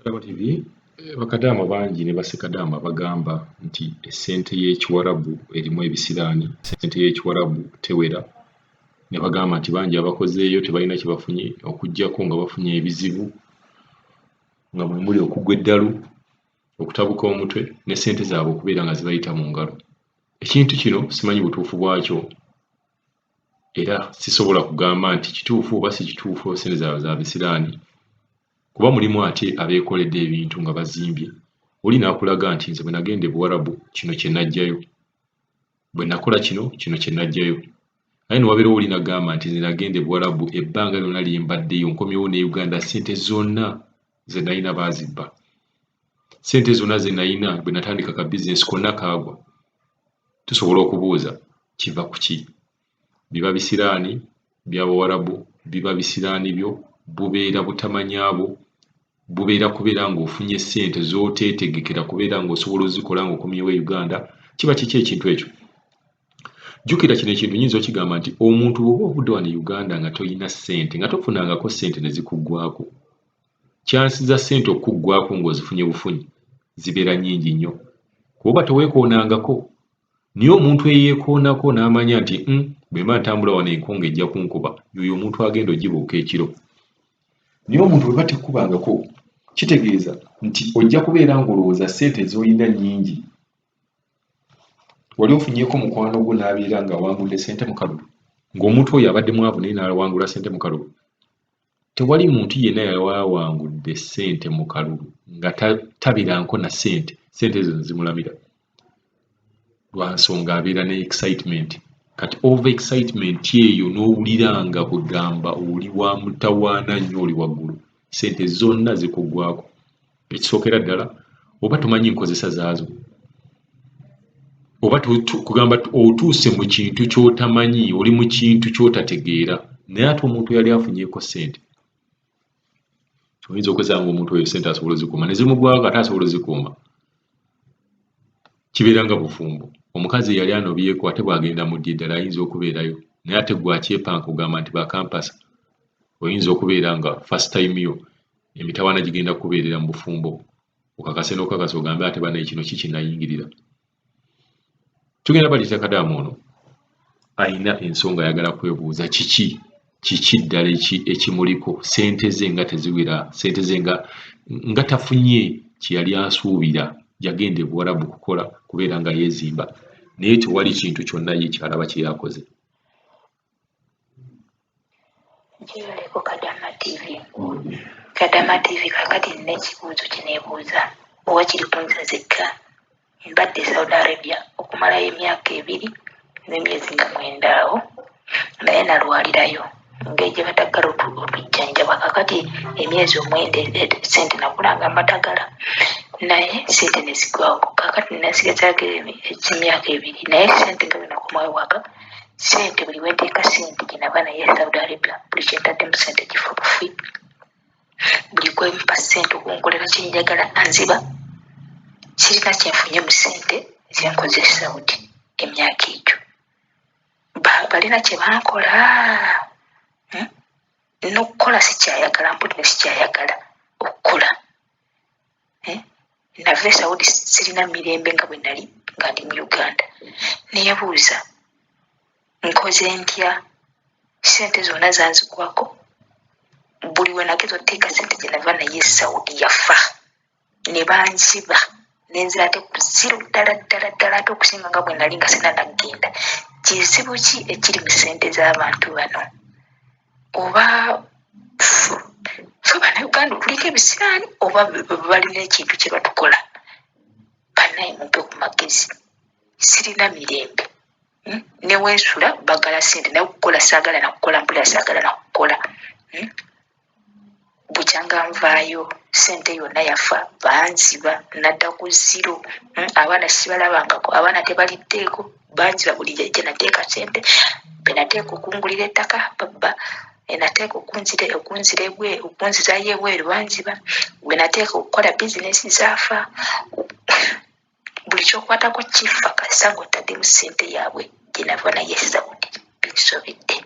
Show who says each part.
Speaker 1: Kalaba TV bakadaama bangi ne bassekadaama bagamba nti essente y'Ekiwarabu erimu ebisiraani, essente y'Ekiwarabu tewera. Ne bagamba nti bangi abakozeeyo tebalina kye bafunye okuggyako nga bafunye ebizibu nga mwe muli okugwa eddalu, okutabuka omutwe ne ssente zaabwe okubeera nga zibayita mu ngalo. Ekintu kino simanyi butuufu bwakyo era sisobola kugamba nti kituufu oba si kituufu ssente zaabwe za bisiraani. Kuba mulimu ate abeekoledde ebintu nga bazimbye. Oli n'akulaga nti nze bwe nagenda e Buwarabu kino kye naggyayo, bwe nakola kino kye naggyayo. Naye ne wabeerawo oli n'agamba nti nze nagenda e Buwarabu ebbanga lyonna lye mbaddeyo nkomyewo ne Uganda ssente zonna ze nalina baazibba. Ssente zonna ze nalina bwe natandika ka bizinesi konna kaagwa. Tusobola okubuuza kiva ku ki? Biba bisiraani bya Buwarabu, biba bisiraani byo, bubeera butamanyaabo, bubeera kubeera ng'ofunye ssente z'oteetegekera kubeera ng'osobola ozikola ng'okomyewo e Uganda. Kiba kiki ekintu ekyo? Jjukira kino ekintu nnyinza okigamba nti omuntu bw'oba ovudde wano e Uganda nga toyina ssente, nga tofunangako ssente ne zikuggwaako, kyansi za ssente okuggwaako ng'ozifunye bufunyi zibeera nnyingi nnyo. Kuba teweekoonangako. Naye omuntu eyeekoonako n'amanya nti bwe mba ntambula wano enkonga ejja kunkuba, y'oyo omuntu agenda ogibuuka ekiro. Naye omuntu bwe batekubangako kitegeeza nti ojja kubeera ng'olowooza ssente z'olina nnyingi. Wali ofunyeeko mukwano gwo n'abeera ng'awangudde ssente mu kalulu, ng'omuntu oyo abadde mwavu naye n'awangula ssente mu kalulu. Tewali muntu yenna yawangudde ssente mu kalulu nga tabeeranko na ssente ezo zimulamira. Lwa nsonga abeera ne excitement. Kati over excitement eyo n'owulira nga kugamba oli wa mutawaana nnyo, oli waggulu, ssente zonna zikuggwaako. Ekisookera ddala oba tomanyi nkozesa zaazo, oba kugamba otuuse mu kintu ky'otamanyi, oli mu kintu ky'otategeera, naye ate omuntu yali afunyeeko ssente. Oyinza okwesanga omuntu oyo ssente asobola ozikuuma ne zimuggwaako ate asobola ozikuuma. Kibeera nga bufumbo. Omukazi eyali anobyeko ate bw'agenda mu ddyo eddala ayinza okubeerayo, naye ate gwe akyepanka ogamba nti bakampasa, oyinza okubeera nga first time yo emitawaana gigenda kukubeerera mu bufumbo, okakase n'okakasa ogambe ate banaye kino kikinayingirira. Tugenda baliita kadaamu ono ayina ensonga ayagala kwebuuza kiki ddala ekimuliko, ssente ze nga teziwera, ssente ze nga tafunye kye yali asuubira. Yagenda e Buwarabu kukola kubeera nga yeezimba, naye tewali kintu kyonna ye kyalaba kye yakoze.
Speaker 2: Gyereko Kadama TV. Kadama TV kakati nina ekibuuzo kye neebuuza oba kiri ku nze zekka. Mbadde Saudi Arabia okumalayo emyaka 2 n'emyezi nga 9 awo, naye nalwalirayo engeri gye batagala otujjanjaba. Kakati emyezi 9 ssente nakulanga mbatagala, naye ssente ne zigwawo. Kakati nasigazaako emyaka 2 naye ssente nga bwenakomayo waka, ssente buli wenteeka ssente gye nava naye Saudi Arabia, buli kyentaddemu ssente kifa bufi. Buli kwempa ssente okunkolera kye njagala anziba. Sirina kyenfunye mu ssente zenkoze e Saudi emyaka egyo. Balina kye bankola, n'okukola sikyayagala, mpulira sikyayagala okukola. Nava e Saudi sirina mirembe nga bwe nali nga ndi mu Uganda. Neebuuza nkoze ntya? Ssente zonna zanzigwako. Buli we nageza otteeka ssente gye nava naye e Saudi yafa, ne banziba nenzira ate ku zero ddala ate okusinga nga bwe nali nga sina nagenda. Kizibu ki ekiri mu ssente z'abantu bano? Oba ffe Bannayuganda tuliko ebisiraani oba balina ekintu kye batukola? Bannaye mumpe ku magezi. Sirina mirembe. Newensula bagala ssente, naye okukola saagala nakukola, mpulira saagala nakukola. Bukyanga nvaayo ssente yonna yafa, banziba nadda ku zero. Abaana sibalabangako, abaana tebaliddeeko, banziba buli gye nateeka ssente. Bwe nateeka okungulira ettaka babba, nateeka okunzizayo ebweru banziba, bwe nateeka okukola bizinesi zaafa. Buli kyokwatako kifa kasita ng'otaddemu ssente yaabwe gye nava naye Saudi. Binsobedde.